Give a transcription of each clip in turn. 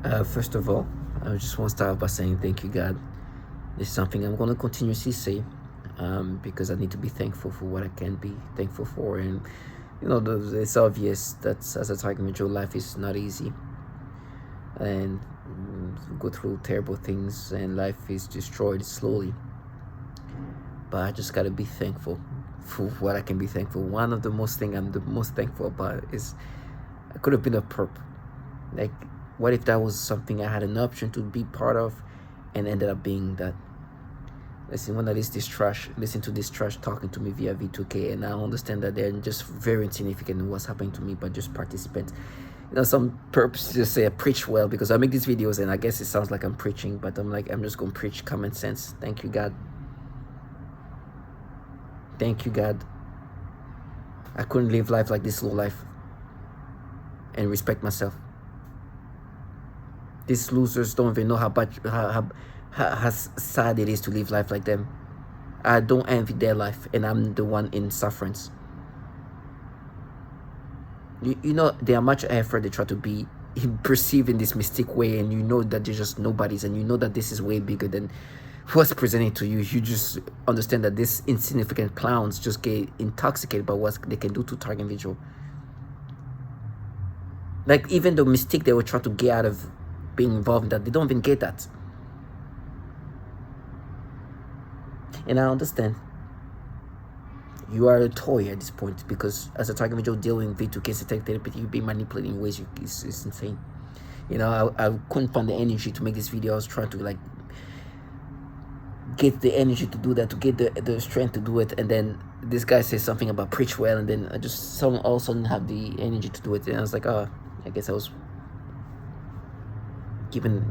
First of all, I just want to start by saying thank you, God. This is something I'm going to continuously say, because I need to be thankful for what I can be thankful for. And, it's obvious that as a target individual, life is not easy. And go through terrible things, and life is destroyed slowly. But I just got to be thankful for what I can be thankful. One of the most thing I'm the most thankful about is I could have been a perp. Like, what if that was something I had an option to be part of and ended up being that? Listen, when I listen to this trash talking to me via V2K, and I understand that they're just very insignificant in what's happening to me, but just participants. Some perps just say I preach well because I make these videos, and I guess it sounds like I'm preaching, but I'm just going to preach common sense. Thank you, God. Thank you, God. I couldn't live life like this low life and respect myself. These losers don't even know how sad it is to live life like them. I don't envy their life, and I'm the one in sufferance. They are much effort they try to be perceived in this mystic way, and that they're just nobodies, and that this is way bigger than what's presented to you. You just understand that these insignificant clowns just get intoxicated by what they can do to target individual. Like, even the mistake they were trying to get out of being involved in that, they don't even get that. And I understand you are a toy at this point, because as a target individual dealing with V2K therapy, you've been manipulating in ways it's insane. I couldn't find the energy to make this video. I was trying to get the energy to do that, to get the strength to do it, and then this guy says something about preach well, and then I just all of a sudden have the energy to do it, and I was like, oh, I guess I was given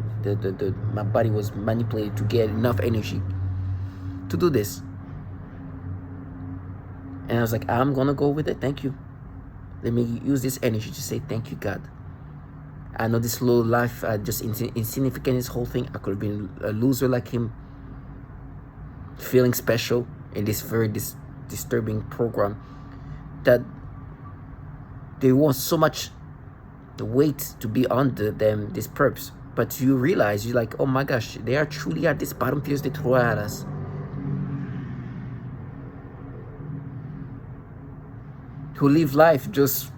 my body was manipulated to get enough energy to do this. And I was like, I'm gonna go with it. Thank you. Let me use this energy to say thank you, God. I know this low life, just insignificant, this whole thing. I could have been a loser like him, feeling special in this very disturbing program that they want so much the weight to be under them, these perps. But you realize, you're like, oh my gosh, they are truly at this bottom pills they throw at us. Who live life just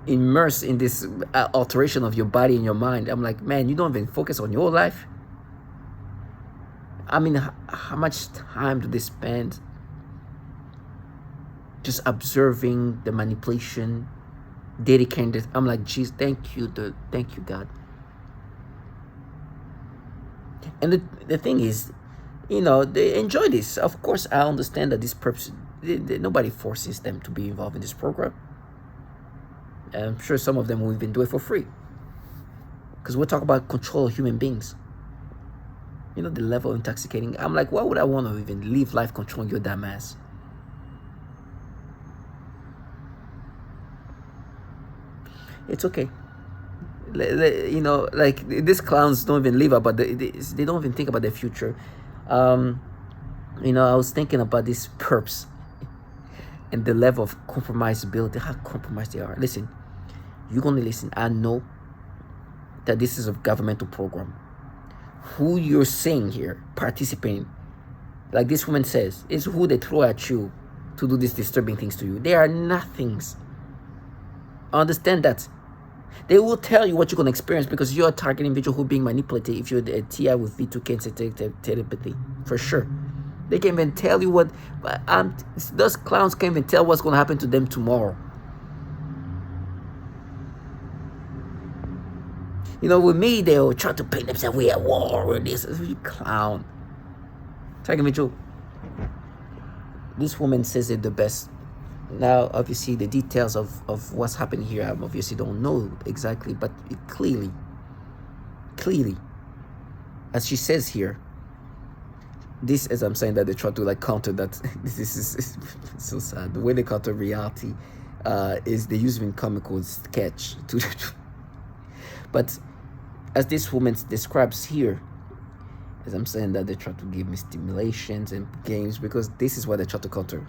immersed in this alteration of your body and your mind. I'm like, man, you don't even focus on your life. I mean, how much time do they spend just observing the manipulation, dedicating it? I'm like, geez, thank you, God. And the thing is, they enjoy this. Of course, I understand that this perps, nobody forces them to be involved in this program. I'm sure some of them will even do it for free, because we're talking about control of human beings. The level of intoxicating. I'm like, why would I want to even live life controlling your damn ass? It's okay. Like, these clowns don't even live about they don't even think about their future. I was thinking about these perps and the level of compromisability, how compromised they are. Listen, you're gonna listen. I know that this is a governmental program. Who you're seeing here participating, like this woman says, is who they throw at you to do these disturbing things to you. They are nothings. Understand that. They will tell you what you're going to experience, because you're a target individual who's being manipulated. If you're a TI with V2K telepathy, for sure. They can even tell you what, those clowns can't even tell what's going to happen to them tomorrow. With me, they'll try to paint themselves, we are at war with this. Clown. Target individual. This woman says it the best. Now, obviously, the details of what's happening here, I obviously don't know exactly, but it clearly, as she says here, this, as I'm saying, that they try to counter that. This is so sad. The way they counter reality is they use even comical sketch to. But as this woman describes here, as I'm saying, that they try to give me stimulations and games, because this is what they try to counter.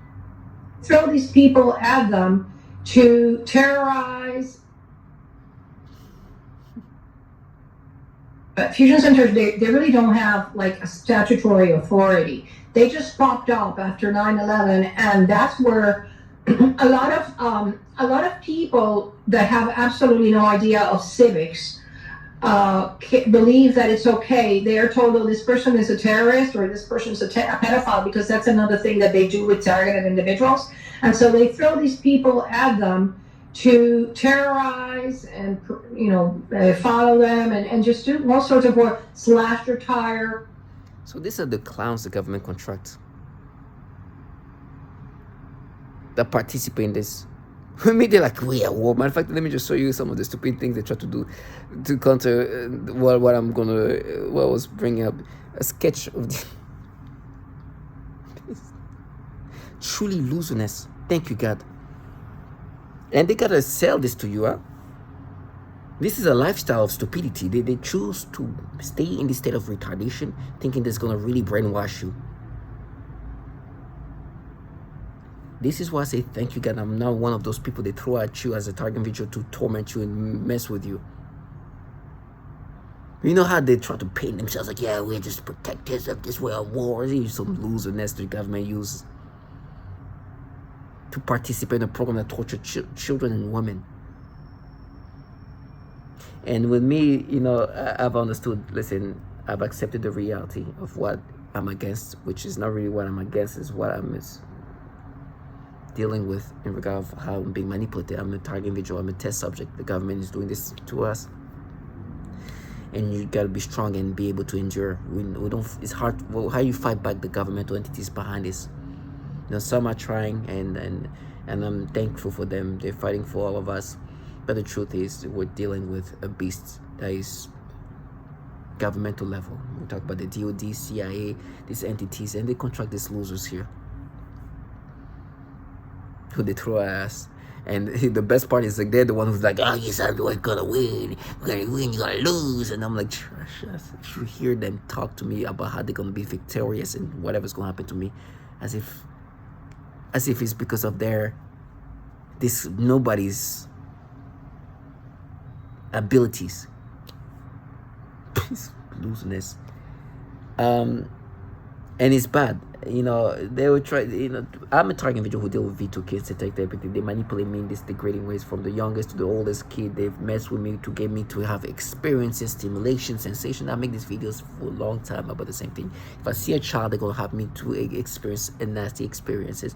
Throw these people at them to terrorize. fusion centers, they really don't have like a statutory authority. They just popped up after 9/11, and that's where a lot of people that have absolutely no idea of civics believe that it's okay. They are told, oh, this person is a terrorist or this person is a pedophile, because that's another thing that they do with targeted individuals. And so they throw these people at them to terrorize and, follow them and just do all sorts of work, slash their tire. So these are the clowns the government contracts that participate in this. Maybe they're like, we are war. Matter of fact, let me just show you some of the stupid things they try to do to counter what I was bringing up. A sketch of the truly loserness. Thank you, God. And they gotta sell this to you, huh? This is a lifestyle of stupidity. They choose to stay in this state of retardation, thinking that's gonna really brainwash you. This is why I say thank you, God. I'm not one of those people they throw at you as a target video to torment you and mess with you. You know how they try to paint themselves like, yeah, we're just protectors of this world war. It's some loserness the government uses to participate in a program that tortures children and women. And with me, I've understood, listen, I've accepted the reality of what I'm against, which is not really what I'm against, is what I'm dealing with in regard of how I'm being manipulated. I'm a target individual, I'm a test subject. The government is doing this to us. And you gotta be strong and be able to endure. We don't, it's hard. Well, how you fight back the governmental entities behind this? Some are trying, and I'm thankful for them. They're fighting for all of us. But the truth is, we're dealing with a beast that is governmental level. We talk about the DOD, CIA, these entities, and they contract these losers here who they throw at us. And the best part is, like, they're the one who's like, oh, yes, we're gonna win, you're gonna lose. And I'm like, if you hear them talk to me about how they're gonna be victorious and whatever's gonna happen to me, as if it's because of this nobody's abilities. Looseness. And it's bad. They will try, I'm a target individual who deal with V2 kids, they take everything. They manipulate me in these degrading ways, from the youngest to the oldest kid. They've messed with me to get me to have experiences, stimulation, sensation. I make these videos for a long time about the same thing. If I see a child, they're going to have me to experience nasty experiences.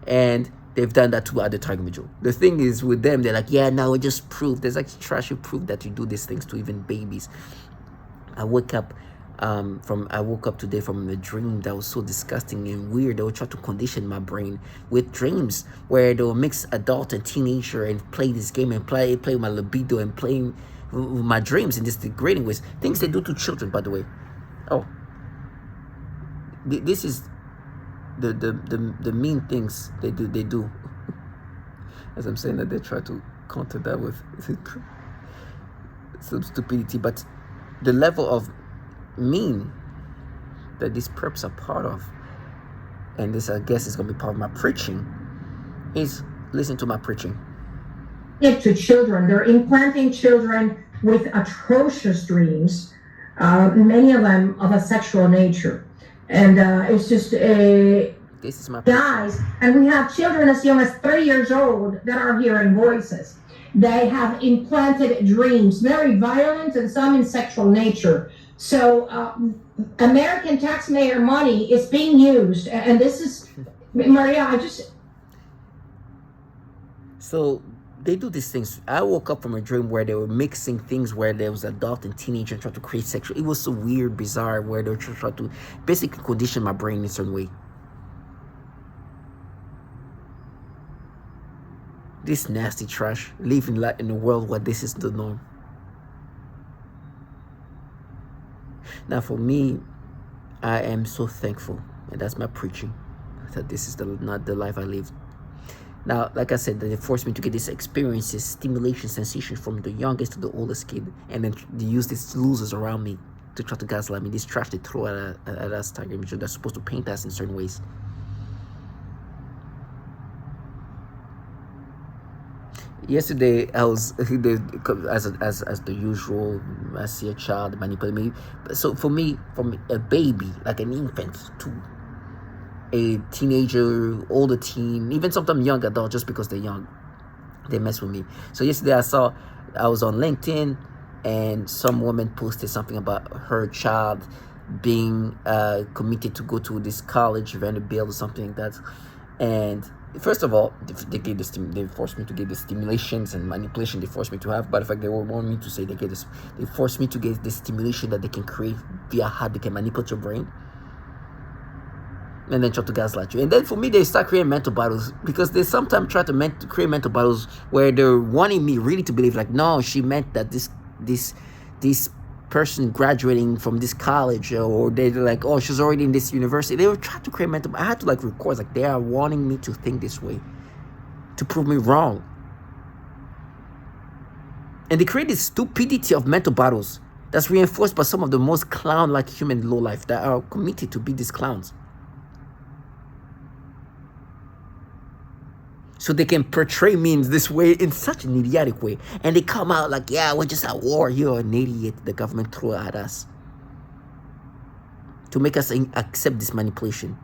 And they've done that to other target individuals. The thing is, with them, they're like, yeah, now it just proved. There's like trashy proof that you do these things to even babies. I woke up today from a dream that was so disgusting and weird. They will try to condition my brain with dreams where they will mix adult and teenager and play this game and play with my libido and playing with my dreams in this degrading ways. Things they do to children, by the way. Oh, this is the mean things they do. As I'm saying that, they try to counter that with some stupidity, but the level of mean that these perps are part of, and this, I guess, is going to be part of my preaching, is listen to my preaching. To children, they're implanting children with atrocious dreams, many of them of a sexual nature, and it's just this is my guys, and we have children as young as 3 years old that are hearing voices. They have implanted dreams, very violent and some in sexual nature. So American taxpayer money is being used, and this is, Maria, So they do these things. I woke up from a dream where they were mixing things where there was adult and teenager trying to create sexual. It was so weird, bizarre, where they were trying to basically condition my brain in a certain way. This nasty trash, living in a world where this is the norm. Now, for me, I am so thankful, and that's my preaching, that this is not the life I live. Now, like I said, they forced me to get these experiences, stimulation, sensation, from the youngest to the oldest kid, and then they use these losers around me to try to gaslight me. This trash they throw at us, target individuals, they're supposed to paint us in certain ways. Yesterday I was as the usual. I see a child manipulate me. So for me, from a baby, like an infant, to a teenager, older teen, even sometimes young adult, just because they're young, they mess with me. So yesterday I was on LinkedIn, and some woman posted something about her child being committed to go to this college, Vanderbilt or something like that. And first of all, they forced me to get the stimulations and manipulation they forced me to have. But in fact, they want me to say they forced me to get the stimulation that they can create via how they can manipulate your brain, and then try to gaslight you. And then for me, they start creating mental battles, because they sometimes try to create mental battles where they're wanting me really to believe, like, no, she meant that this person graduating from this college, or they're like, oh, she's already in this university. They were trying to create mental. I had to like record, like, they are wanting me to think this way to prove me wrong. And they create this stupidity of mental battles that's reinforced by some of the most clown-like human low life that are committed to be these clowns. So they can portray me in this way, in such an idiotic way. And they come out like, yeah, we're just at war. You're an idiot. The government threw it at us to make us accept this manipulation.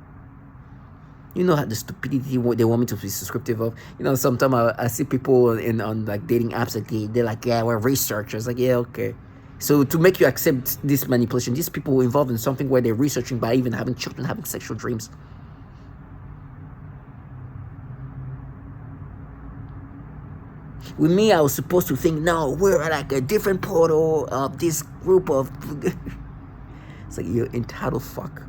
You know how the stupidity they want me to be subscriptive of. You know, sometimes I see people on like dating apps, like they're like, yeah, we're researchers. Like, yeah, okay. So to make you accept this manipulation, these people involved in something where they're researching by even having children, having sexual dreams. With me, I was supposed to think, no, we're at like a different portal of this group of... It's like, you're entitled fuck.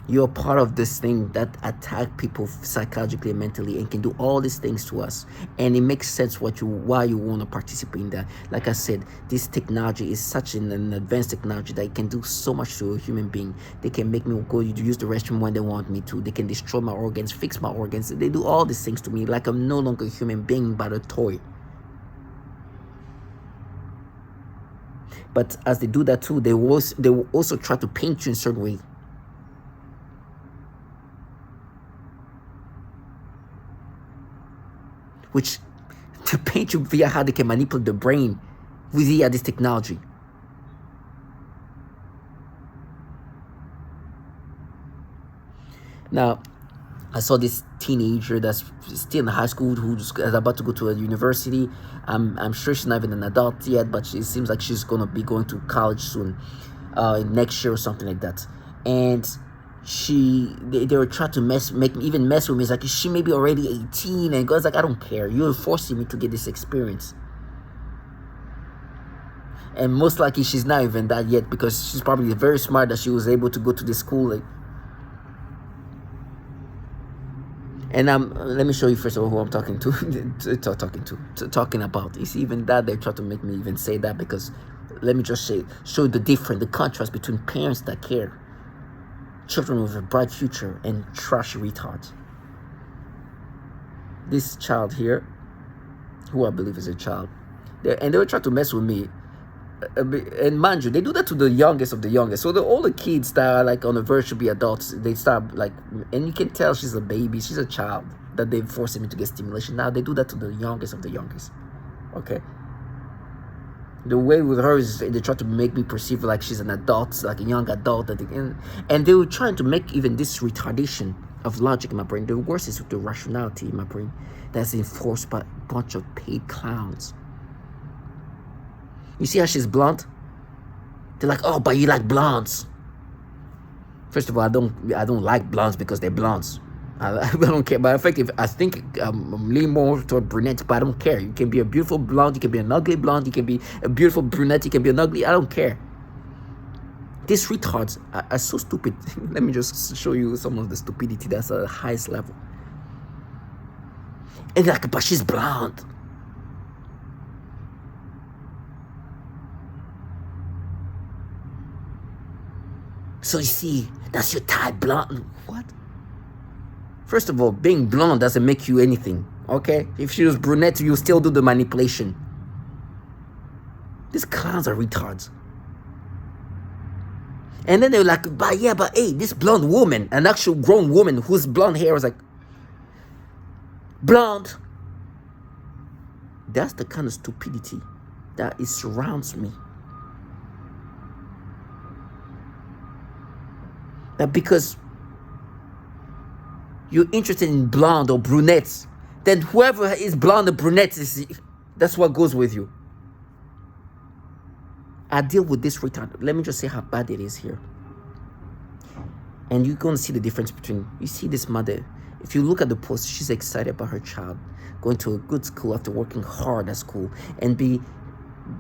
You're part of this thing that attack people psychologically and mentally and can do all these things to us. And it makes sense why you want to participate in that. Like I said, this technology is such an advanced technology that it can do so much to a human being. They can make me go use the restroom when they want me to. They can destroy my organs, fix my organs. They do all these things to me like I'm no longer a human being but a toy. But as they do that too, they will also try to paint you in a certain way. Which, to paint you via how they can manipulate the brain via this technology. Now, I saw this teenager that's still in high school who's about to go to a university. I'm sure she's not even an adult yet, but it seems like she's gonna be going to college soon, next year or something like that. And they were trying to mess with me. It's like, she may be already 18, and God's like, I don't care, you're forcing me to get this experience. And most likely she's not even that yet, because she's probably very smart that she was able to go to this school. Like, and let me show you first of all who I'm talking to, talking about. It's even that they try to make me even say that, because let me just show the contrast between parents that care, children with a bright future, and trashy retards. This child here, who I believe is a child, they were trying to mess with me. And mind you, they do that to the youngest of the youngest. So the older kids that are like on the verge to be adults, they start like, and you can tell she's a baby, she's a child, that they're forcing me to get stimulation. Now they do that to the youngest of the youngest. Okay. The way with her is they try to make me perceive like she's an adult, like a young adult. And they were trying to make even this retardation of logic in my brain. The worst is with the rationality in my brain that's enforced by a bunch of paid clowns. You see how she's blonde? They're like, oh, but you like blondes. First of all, I don't like blondes because they're blondes. I don't care. But in fact, I think I'm leaning more toward brunette, but I don't care. You can be a beautiful blonde, you can be an ugly blonde, you can be a beautiful brunette, you can be an ugly. I don't care. These retards are so stupid. Let me just show you some of the stupidity that's at the highest level. And they're like, but she's blonde. So you see, that's your type, blonde. What? First of all, being blonde doesn't make you anything, okay? If she was brunette, you still do the manipulation. These clowns are retards. And then they're like, but hey, this blonde woman, an actual grown woman whose blonde hair was like, blonde. That's the kind of stupidity that it surrounds me. That because you're interested in blonde or brunettes, then whoever is blonde or brunette that's what goes with you. I deal with this retard. Let me just say how bad it is here. And you're going to see the difference between, you see this mother, if you look at the post, she's excited about her child going to a good school after working hard at school and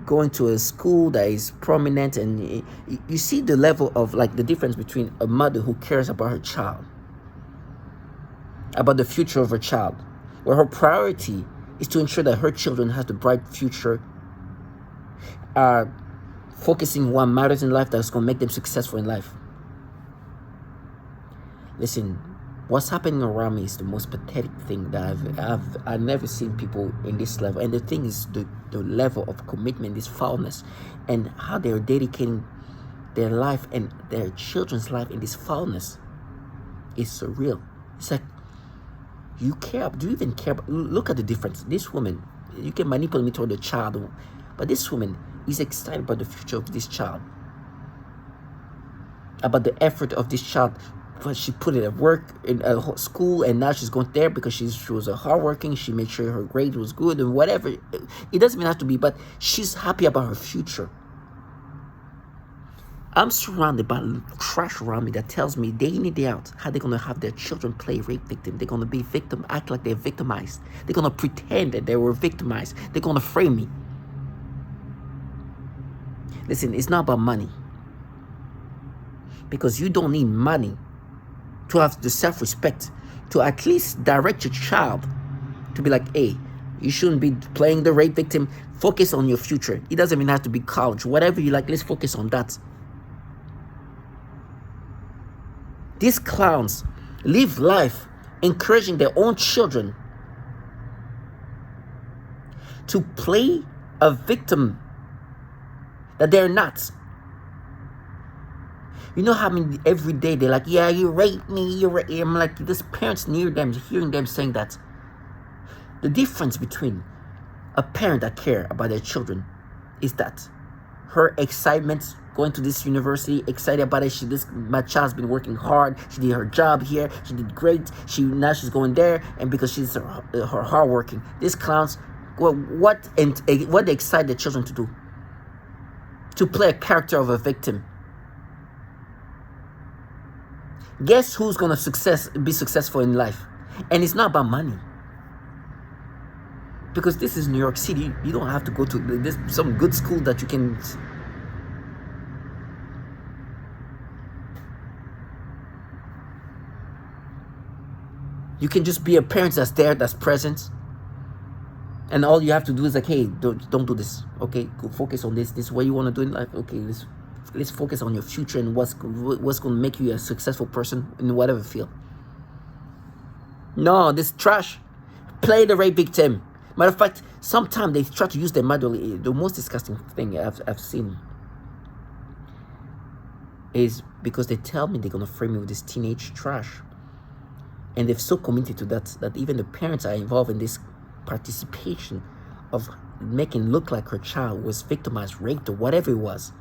going to a school that is prominent. And you see the level of like the difference between a mother who cares about her child, about the future of her child, where her priority is to ensure that her children have the bright future, focusing on what matters in life that's going to make them successful in life. Listen, what's happening around me is the most pathetic thing that I've never seen people in this level. And the thing is the level of commitment, this foulness, and how they're dedicating their life and their children's life in this foulness is surreal. It's like, you care? Do you even care? Look at the difference. This woman, you can manipulate me toward the child, but this woman is excited about the future of this child, about the effort of this child. But she put it at work in school, and now she's going there because she was a hardworking. She made sure her grade was good and whatever. It doesn't even have to be, but she's happy about her future. I'm surrounded by trash around me that tells me day in and day out how they're going to have their children play rape victim. They're going to be act like they're victimized. They're going to pretend that they were victimized. They're going to frame me. Listen, it's not about money. Because you don't need money to have the self-respect to at least direct your child to be like, hey, you shouldn't be playing the rape victim. Focus on your future. It doesn't even have to be college. Whatever you like, let's focus on that. These clowns live life encouraging their own children to play a victim that they're not. You know how many every day they're like, yeah, you raped me, you raped me. I'm like, this parents near them, hearing them saying that. The difference between a parent that cares about their children is that her excitement going to this university, excited about it. My child's been working hard. She did her job here. She did great. Now she's going there, and because she's her hardworking. These clowns, what they excite their children to do? To play a character of a victim. Guess who's gonna be successful in life? And it's not about money. Because this is New York City. You don't have to go to some good school that you can. You can just be a parent that's there, that's present. And all you have to do is like, hey, don't do this. Okay, go focus on this. This is what you want to do in life. Okay, let's focus on your future and what's going to make you a successful person in whatever field. No, this trash. Play the rape victim. Matter of fact, sometimes they try to use their mother. The most disgusting thing I've seen is because they tell me they're going to frame me with this teenage trash. And they're so committed to that even the parents are involved in this participation of making look like her child was victimized, raped, or whatever it was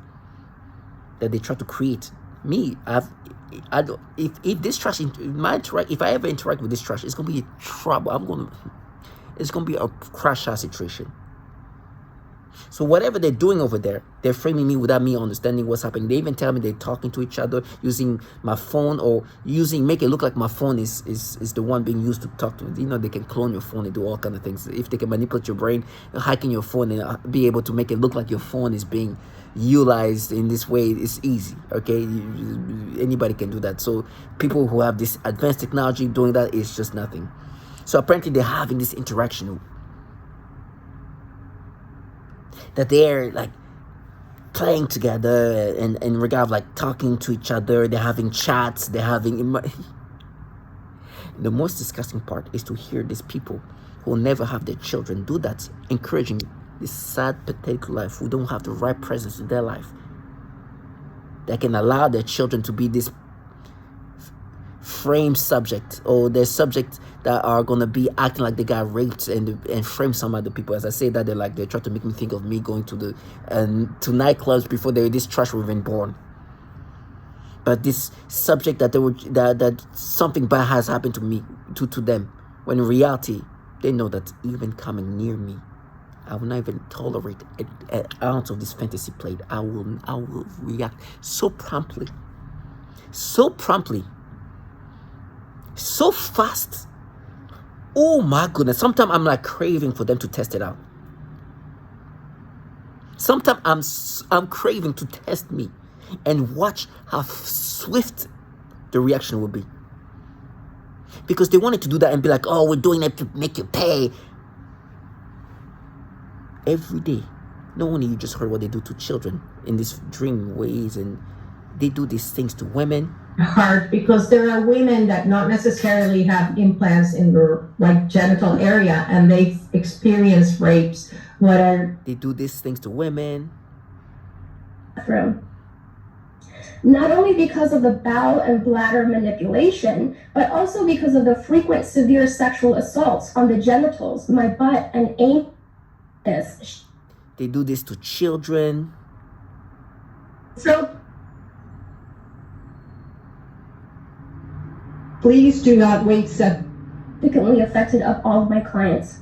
that they try to create. Me, if this trash, if I ever interact with this trash, it's gonna be trouble. It's gonna be a crash out situation. So whatever they're doing over there, they're framing me without me understanding what's happening. They even tell me they're talking to each other using my phone, or make it look like my phone is the one being used to talk to. You know, they can clone your phone and do all kinds of things. If they can manipulate your brain, hacking your phone and be able to make it look like your phone is being utilized in this way, it's easy. Okay, anybody can do that. So people who have this advanced technology doing that is just nothing. So apparently they're having this interaction that they're like playing together and in regard of like talking to each other. They're having chats. They're having. The most disgusting part is to hear these people who will never have their children do that, encouraging this sad, pathetic life who don't have the right presence in their life that can allow their children to be this frame subject, or there's subjects that are gonna be acting like they got raped and frame some other people. As I say that, they try to make me think of me going to the to nightclubs before this trash were even born. But this subject that something bad has happened to me, to them, when in reality they know that even coming near me, I will not even tolerate an ounce of this fantasy played. I will react so promptly, so fast. Oh my goodness! Sometimes I'm like craving for them to test it out. Sometimes I'm craving to test me and watch how swift the reaction will be. Because they wanted to do that and be like, oh, we're doing it to make you pay. Every day. No wonder you just heard what they do to children in these dream ways, and they do these things to women. Hard, because there are women that not necessarily have implants in their like genital area, and they've experienced rapes. They do these things to women. Not only because of the bowel and bladder manipulation, but also because of the frequent severe sexual assaults on the genitals, my butt, and anus. They do this to children. So please do not wait significantly affected up all of my clients.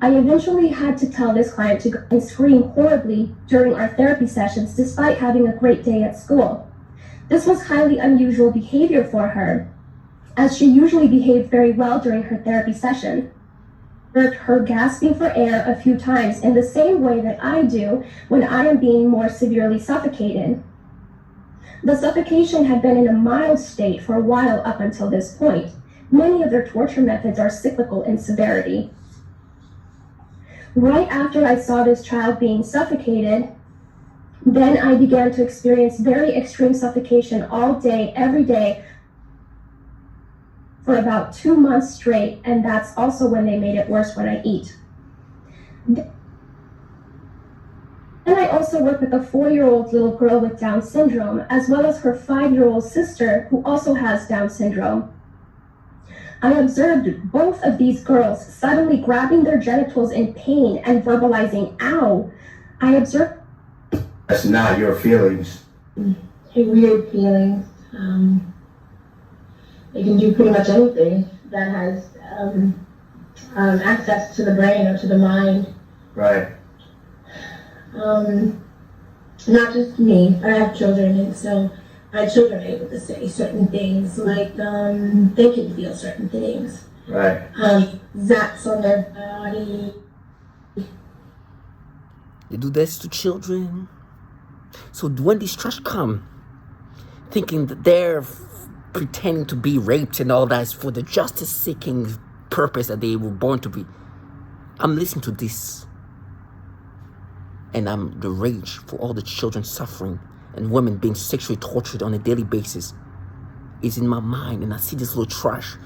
I eventually had to tell this client to go and scream horribly during our therapy sessions despite having a great day at school. This was highly unusual behavior for her, as she usually behaved very well during her therapy session. I heard her gasping for air a few times in the same way that I do when I am being more severely suffocated. The suffocation had been in a mild state for a while up until this point. Many of their torture methods are cyclical in severity. Right after I saw this child being suffocated, then I began to experience very extreme suffocation all day, every day, for about 2 months straight, and that's also when they made it worse when I eat. Then I also work with a 4-year-old little girl with Down syndrome, as well as her 5-year-old sister, who also has Down syndrome. I observed both of these girls suddenly grabbing their genitals in pain and verbalizing, ow. I observed... That's not your feelings. Weird feelings. They can do pretty much anything that has access to the brain or to the mind. Right. Not just me. I have children, and so my children are able to say certain things, like they can feel certain things. Right. Zaps on their body. They do this to children. So when these trash come, thinking that they're pretending to be raped and all that is for the justice-seeking purpose that they were born to be, I'm listening to this, and I'm the rage for all the children suffering and women being sexually tortured on a daily basis is in my mind, and I see this little trash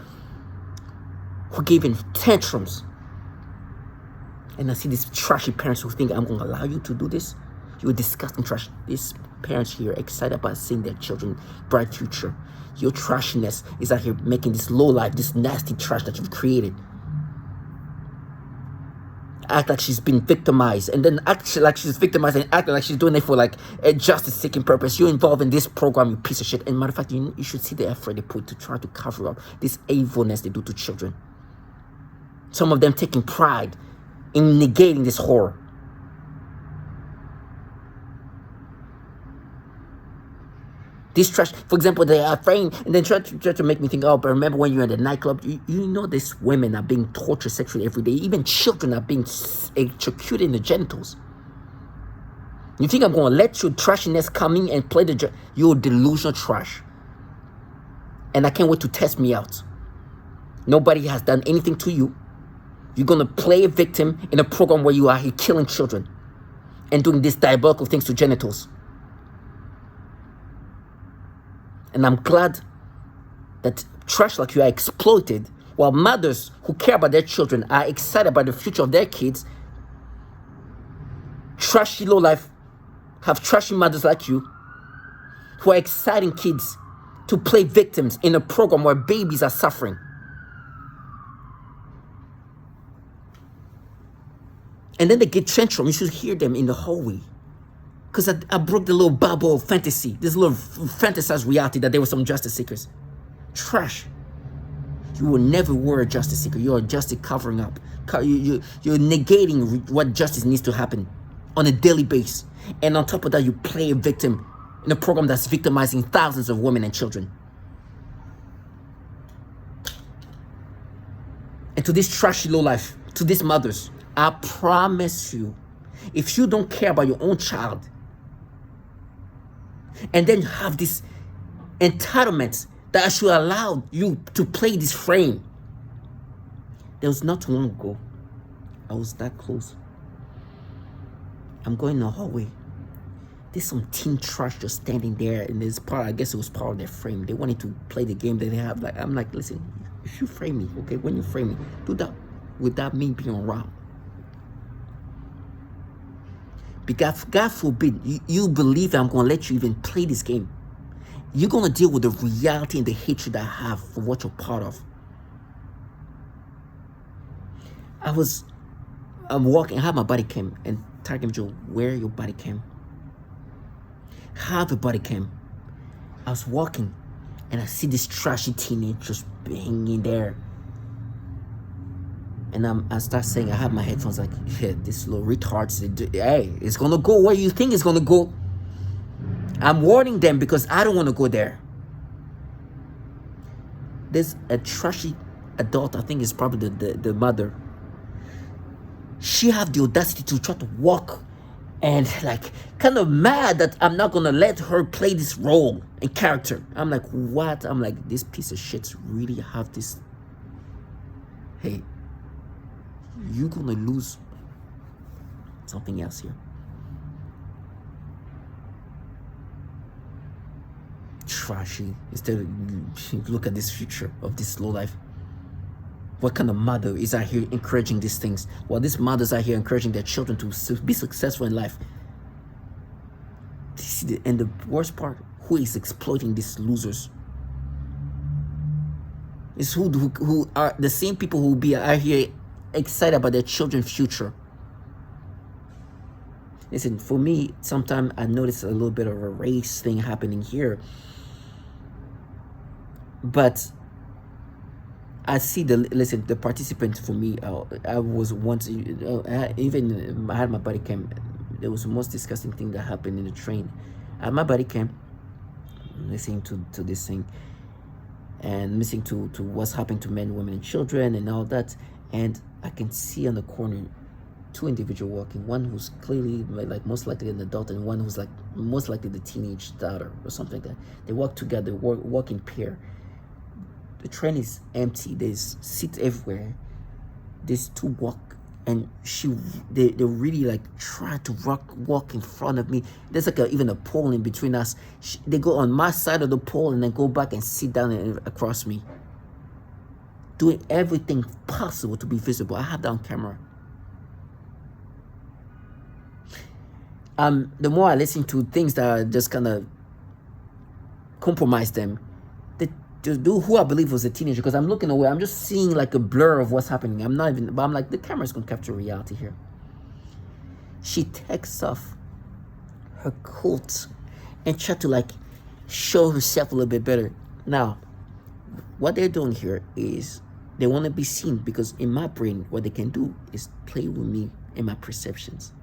who gave in tantrums, and I see these trashy parents who think I'm going to allow you to do this. You're disgusting trash. These parents here are excited about seeing their children bright future. Your trashiness is out here making this low life, this nasty trash that you've created act like she's been victimized, and then act like she's victimized and act like she's doing it for like a justice-seeking purpose. You're involved in this program, you piece of shit. And matter of fact, you should see the effort they put to try to cover up this evilness they do to children. Some of them taking pride in negating this horror. This trash, for example, they are afraid, and then try to make me think, oh, but remember when you're in the nightclub, you know these women are being tortured sexually every day. Even children are being electrocuted in the genitals. You think I'm going to let your trashiness come in and play you're delusional trash. And I can't wait to test me out. Nobody has done anything to you. You're going to play a victim in a program where you are here killing children and doing these diabolical things to genitals. And I'm glad that trash like you are exploited, while mothers who care about their children are excited about the future of their kids. Trashy low life have trashy mothers like you who are exciting kids to play victims in a program where babies are suffering. And then they get tantrum. You should hear them in the hallway. Because I broke the little bubble of fantasy, this little fantasized reality that there were some justice seekers. Trash. You will never were a justice seeker. You're a justice covering up. You're negating what justice needs to happen on a daily basis. And on top of that, you play a victim in a program that's victimizing thousands of women and children. And to this trashy low life, to these mothers, I promise you, if you don't care about your own child, and then have this entitlement that I should allow you to play this frame. There was not too long ago, I was that close. I'm going in the hallway. There's some teen trash just standing there in this part. I guess it was part of their frame. They wanted to play the game that they have. Like, I'm like, listen, if you frame me, okay, when you frame me, do that without me being around. Because God forbid you believe I'm going to let you even play this game. You're going to deal with the reality and the hatred I have for what you're part of. I'm walking, I have my body cam, and Target Joe, wear your body cam. Have a body cam. I was walking, and I see this trashy teenage just hanging there. And I start saying, I have my headphones like, yeah, this little retards, hey, it's gonna go where you think it's gonna go. I'm warning them because I don't want to go there. There's a trashy adult, I think it's probably the mother. She have the audacity to try to walk and like kind of mad that I'm not gonna let her play this role and character. I'm like, what? I'm like, this piece of shit really have this. Hey, you're gonna lose something else here. Trashy. Instead of look at this future of this low life. What kind of mother is out here encouraging these things? Well, these mothers are here encouraging their children to be successful in life. And the worst part, who is exploiting these losers? It's who are the same people who are here excited about their children's future. Listen, for me, sometimes I notice a little bit of a race thing happening here. But I see the participants for me. I was once, I had my body cam. There was the most disgusting thing that happened in the train. I had my body cam, listening to this thing, and listening to what's happening to men, women, and children, and all that. And I can see on the corner two individuals walking. One who's clearly like most likely an adult, and one who's like most likely the teenage daughter or something like that. They walk together, walk in pair. The train is empty. There's seats everywhere. There's two walk, and they really like try to walk in front of me. There's like even a pole in between us. They go on my side of the pole and then go back and sit down across me, doing everything possible to be visible. I have that on camera. The more I listen to things that are just kind of compromise them, to do who I believe was a teenager, because I'm looking away, I'm just seeing like a blur of what's happening. But I'm like, the camera's gonna capture reality here. She takes off her coat and try to like show herself a little bit better. Now, what they're doing here is they want to be seen, because in my brain, what they can do is play with me and my perceptions.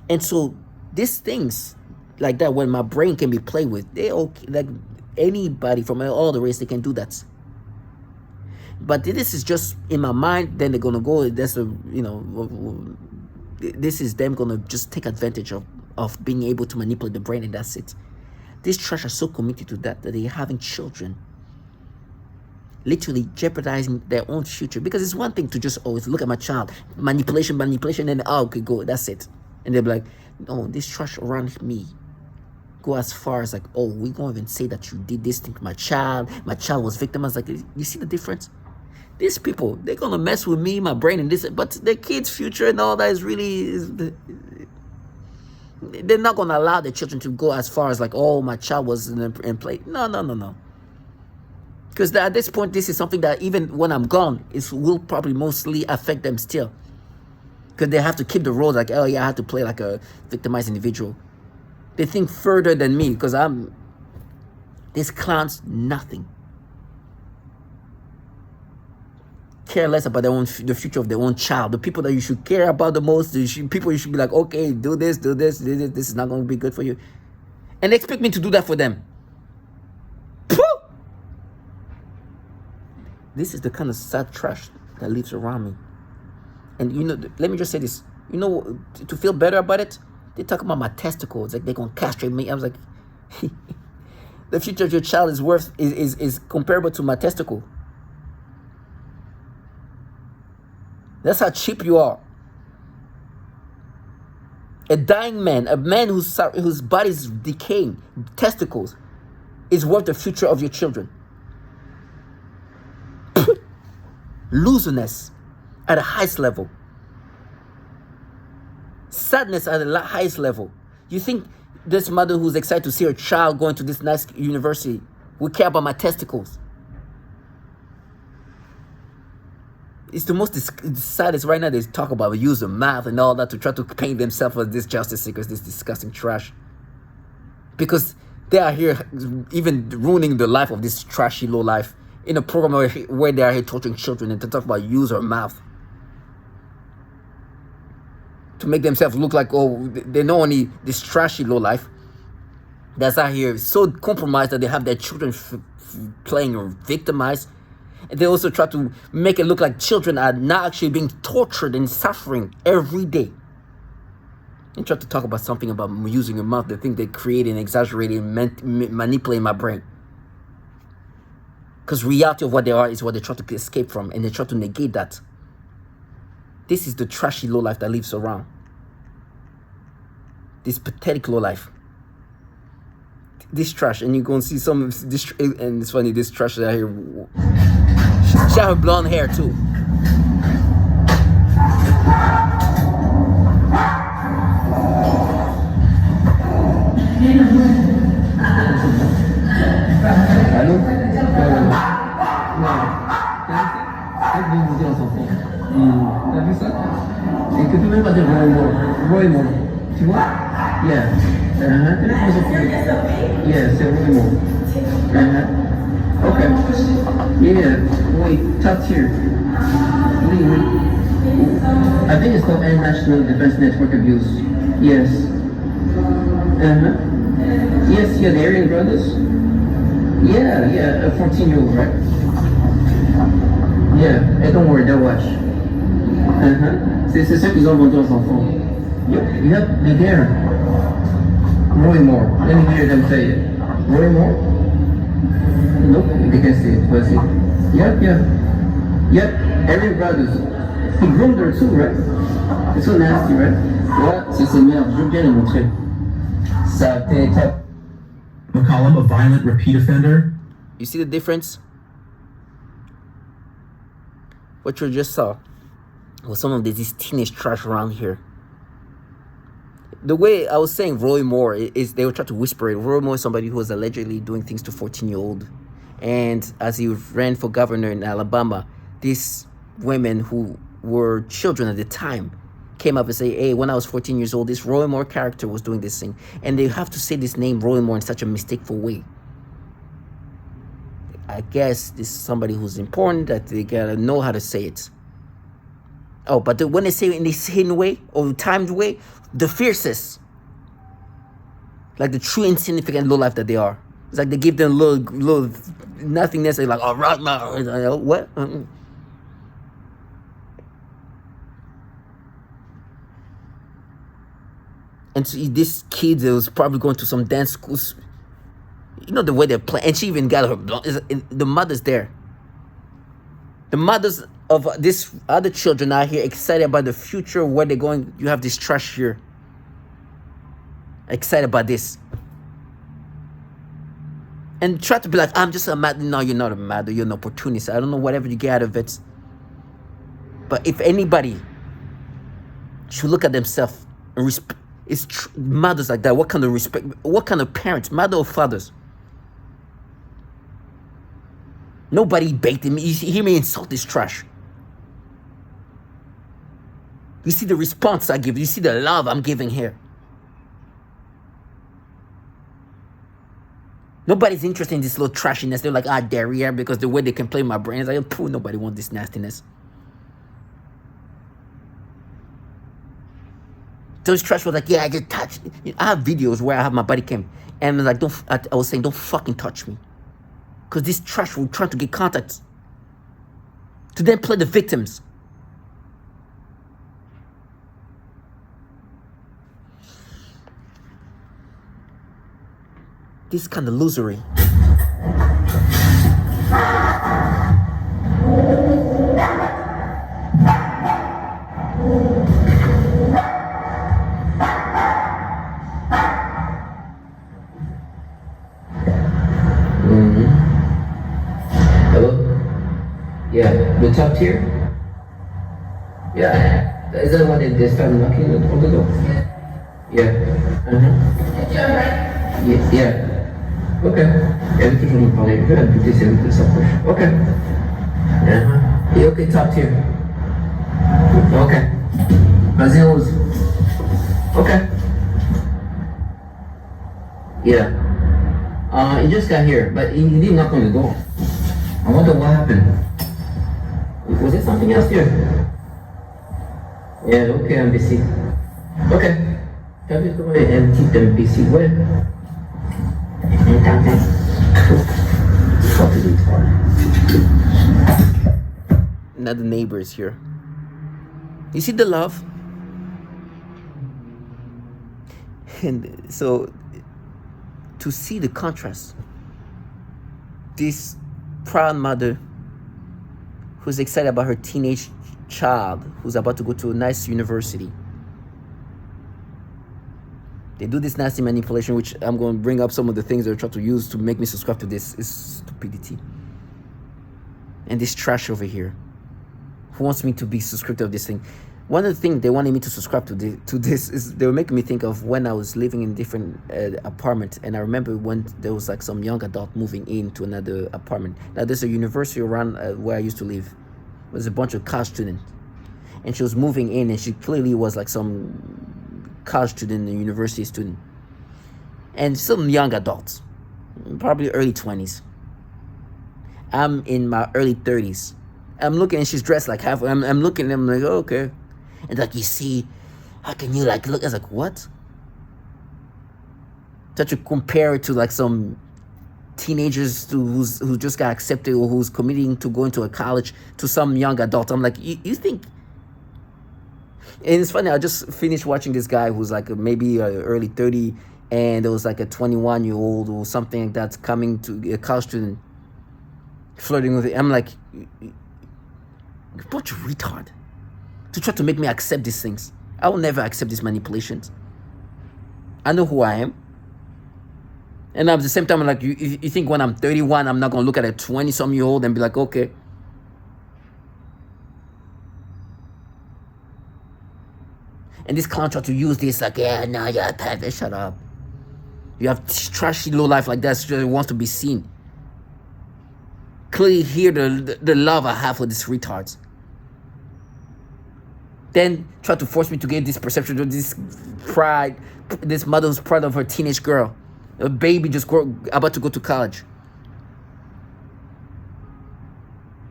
And so these things like that, when my brain can be played with, they okay, like anybody from all the race, they can do that. But this is just in my mind. Then they're gonna go. That's this is them gonna just take advantage of being able to manipulate the brain, and that's it. These trash are so committed to that they're having children, literally jeopardizing their own future. Because it's one thing to just always look at my child, manipulation, and okay, go, that's it. And they're like, no, this trash around me go as far as like, oh, we gonna even say that you did this thing to my child was victimized. Like, you see the difference? These people, they're gonna mess with me, my brain, and this, but their kids' future and all that is really They're not going to allow their children to go as far as like, oh, my child was in play. No. Because at this point, this is something that even when I'm gone, it will probably mostly affect them still. Because they have to keep the role like, oh yeah, I have to play like a victimized individual. They think further than me because these clowns, nothing. Care less about the future of their own child. The people that you should care about the most, people you should be like, okay, do this. This is not going to be good for you. And they expect me to do that for them. Pooh! This is the kind of sad trash that lives around me. And let me just say this. To feel better about it, they talk about my testicles, like they're gonna castrate me. I was like, the future of your child is comparable to my testicle. That's how cheap you are. A dying man, a man whose body is decaying, testicles, is worth the future of your children. Loserness at the highest level. Sadness at the highest level. You think this mother who's excited to see her child going to this nice university will care about my testicles? It's the most saddest right now. They talk about the use of math and all that to try to paint themselves as this justice seekers, this disgusting trash. Because they are here even ruining the life of this trashy low life in a program where they are here torturing children and to talk about use or math. To make themselves look like, oh, they know only this trashy low life that's out here so compromised that they have their children playing or victimized. And they also try to make it look like children are not actually being tortured and suffering every day. And try to talk about something about using your mouth. They think they're creating, exaggerating, manipulating my brain. Because reality of what they are is what they try to escape from, and they try to negate that. This is the trashy low life that lives around. This pathetic low life. This trash, and you're going to see some of this, and it's funny, this trash out here. She had her blonde hair too. Allô? Arrête de vous dire aux enfants. T'as vu ça? Et que tu peux même pas dire Roy Moore. Tu vois? Yeah. Yeah, c'est Roy Moore. Okay. Yeah. Wait, top tier. I think it's called National Defense Network Abuse. Yes. Yes, yeah, the Aryan Brothers. Yeah, a 14-year-old, right? Yeah, hey, don't worry, they'll watch. C'est ça qu'ils ont vendu aux enfants. Yep, they're there. Roy Moore. Let me hear them say it. Roy Moore? Nope, they can't say it. Let's see. Yep, Aryan Brothers. He groomed her too, right? It's so nasty, right? Ouais, c'est ces merdes, je veux bien les montrer. Ça a été top. McCollum, a violent repeat offender. You see the difference? What you just saw was some of this teenage trash around here. The way I was saying Roy Moore is they were trying to whisper it. Roy Moore is somebody who was allegedly doing things to 14-year-old. And as he ran for governor in Alabama, these women who were children at the time came up and say, hey, when I was 14 years old, this Roy Moore character was doing this thing. And they have to say this name Roy Moore in such a mistakeful way. I guess this is somebody who's important, that they gotta know how to say it. Oh, but when they say it in this hidden way or timed way, the fiercest. Like the true insignificant low life that they are. It's like they give them little nothingness. They're like, oh, right now. What? And so this kid that was probably going to some dance schools, you know the way they're playing. And she even got her, the mother's there. The mothers of these other children out here excited about the future, where they're going. You have this trash here. Excited about this. And try to be like, I'm just a mad. No, you're not a mad. You're an opportunist. I don't know whatever you get out of it. But if anybody should look at themselves and It's mothers like that. What kind of respect? What kind of parents? Mother or fathers? Nobody baked me. You hear me insult this trash. You see the response I give. You see the love I'm giving here. Nobody's interested in this little trashiness. They're like, derriere, because the way they can play my brain is like, pooh, nobody wants this nastiness. Those trash was like, yeah, I just touched. I have videos where I have my body cam, and like, I was saying, don't fucking touch me, because this trash will try to get contact to then play the victims. This kind of losery. Hello? Yeah, the top tier? Yeah. Is that what they started knocking on the door? Yeah. Yeah. Ok. Il y avait toujours nous parler. Je vais habiter, c'est où que ça approche. Ok. Et ok, top tier. Ok. Vas-y, ose. Ok. Yeah. He just got here, but he didn't knock on the door. I wonder what happened. Was there something else here? Yeah, okay, I'm busy. Okay. Have you go ahead and keep them busy. Where? Now the neighbor is here. You see the love? And so to see the contrast, this proud mother who's excited about her teenage child who's about to go to a nice university. They do this nasty manipulation, which I'm going to bring up some of the things they're trying to use to make me subscribe to this. Is stupidity. And this trash over here who wants me to be subscribed to this thing. One of the things they wanted me to subscribe to this is they were making me think of when I was living in different apartments. And I remember when there was like some young adult moving into another apartment. Now there's a university around where I used to live. There's a bunch of college students. And she was moving in, and she clearly was like some college student, a university student, and some young adults, probably early 20s. I'm in my early 30s. I'm looking, and she's dressed like half. I'm looking, and I'm like, oh, okay. And like, you see, how can you like look? I was like, what? Try to compare it to like some teenagers who just got accepted or who's committing to going to a college to some young adult. I'm like, you think? And it's funny, I just finished watching this guy who's like maybe early 30, and there was like a 21-year-old or something like that coming to a college student, flirting with it. I'm like, you bunch of retard to try to make me accept these things. I will never accept these manipulations. I know who I am. And at the same time, I'm like, you think when I'm 31, I'm not going to look at a 20-some-year-old and be like, okay. And this clown tried to use this like, yeah, no, yeah, perfect, shut up. You have trashy low life like that, so it wants to be seen. Clearly hear the love I have for these retards. Then try to force me to get this perception of this pride, this mother who's proud of her teenage girl. A baby just about to go to college.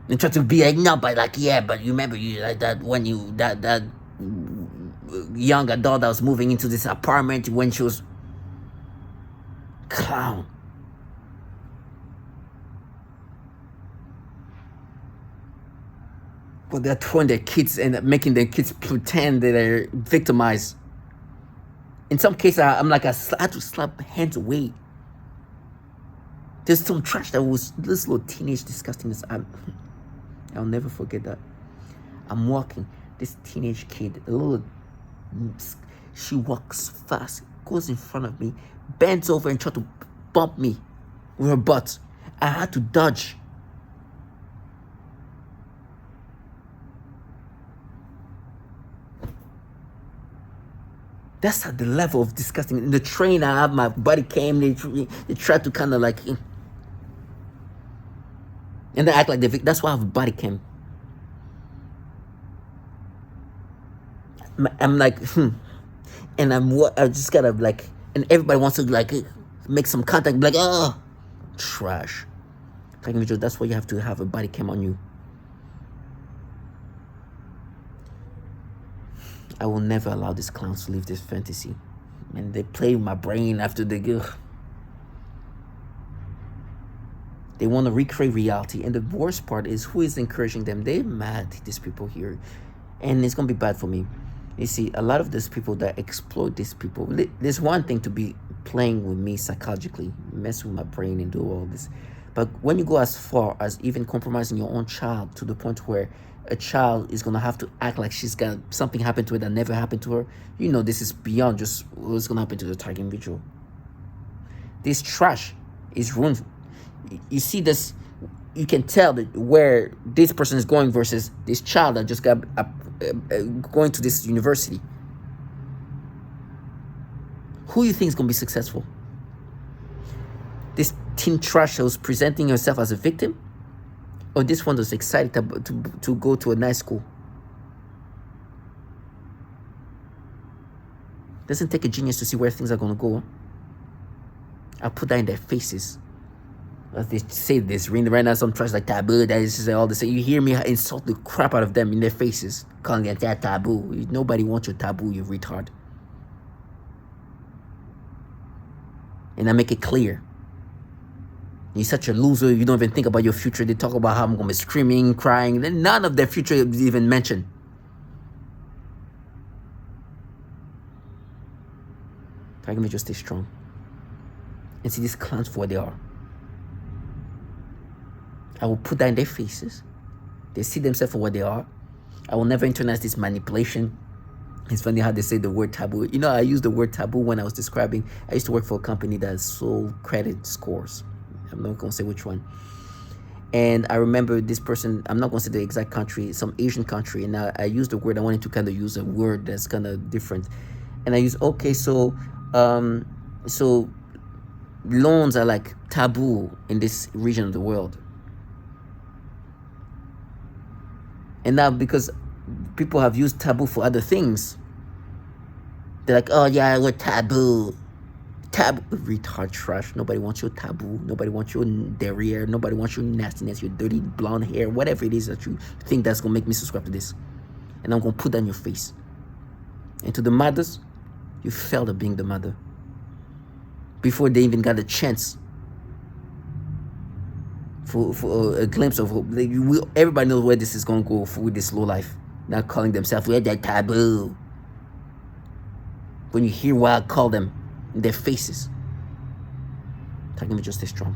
And try to be like, no, but like, yeah, but you remember you like that when you, that young adult that was moving into this apartment when she was clown. But they're throwing their kids and making their kids pretend that they're victimized. In some cases, I'm like, I had to slap hands away. There's some trash that was this little teenage disgustingness. I'll never forget that. I'm walking. This teenage kid, she walks fast, goes in front of me, bends over and tries to bump me with her butt. I had to dodge. That's at the level of disgusting. In the train, I have my body cam. They tried to kind of like, and they act like that's why I have a body cam. I'm like, and I just gotta like, and everybody wants to like make some contact, like, oh, trash. That's why you have to have a body cam on you. I will never allow these clowns to live this fantasy. And they play with my brain after they go. They want to recreate reality. And the worst part is, who is encouraging them? They're mad, these people here. And it's going to be bad for me. You see, a lot of these people that exploit these people, there's one thing to be playing with me psychologically, mess with my brain and do all this. But when you go as far as even compromising your own child to the point where a child is going to have to act like she's got something happen to her that never happened to her, you know this is beyond just what's going to happen to the target individual. This trash is ruined. You see this, you can tell that where this person is going versus this child that just got going to this university. Who you think is going to be successful? This teen trash who's presenting herself as a victim, or this one that's excited to go to a nice school? Doesn't take a genius to see where things are going to go. I'll put that in their faces. As they say this, right now, some trash like taboo, that is all they say. You hear me insult the crap out of them in their faces, calling it that taboo. Nobody wants your taboo, you retard. And I make it clear. You're such a loser, you don't even think about your future. They talk about how I'm going to be screaming, crying. Then none of their future is even mentioned. Try to just stay strong. And see these clowns for what they are. I will put that in their faces. They see themselves for what they are. I will never internalize this manipulation. It's funny how they say the word taboo. You know, I used the word taboo when I was describing. I used to work for a company that sold credit scores. I'm not going to say which one. And I remember this person, I'm not going to say the exact country, some Asian country. And I used the word, I wanted to kind of use a word that's kind of different. And I used, okay, so loans are like taboo in this region of the world. And now because people have used taboo for other things, they're like, oh yeah, we're taboo. Taboo, retard trash. Nobody wants your taboo. Nobody wants your derriere. Nobody wants your nastiness, your dirty blonde hair, whatever it is that you think that's going to make me subscribe to this. And I'm going to put that in your face. And to the mothers, you failed at being the mother. Before they even got a chance for a glimpse of hope. Everybody knows where this is going to go with this low life. Not calling themselves, we're that taboo. When you hear what I call them, in their faces, talking to me, just stay strong.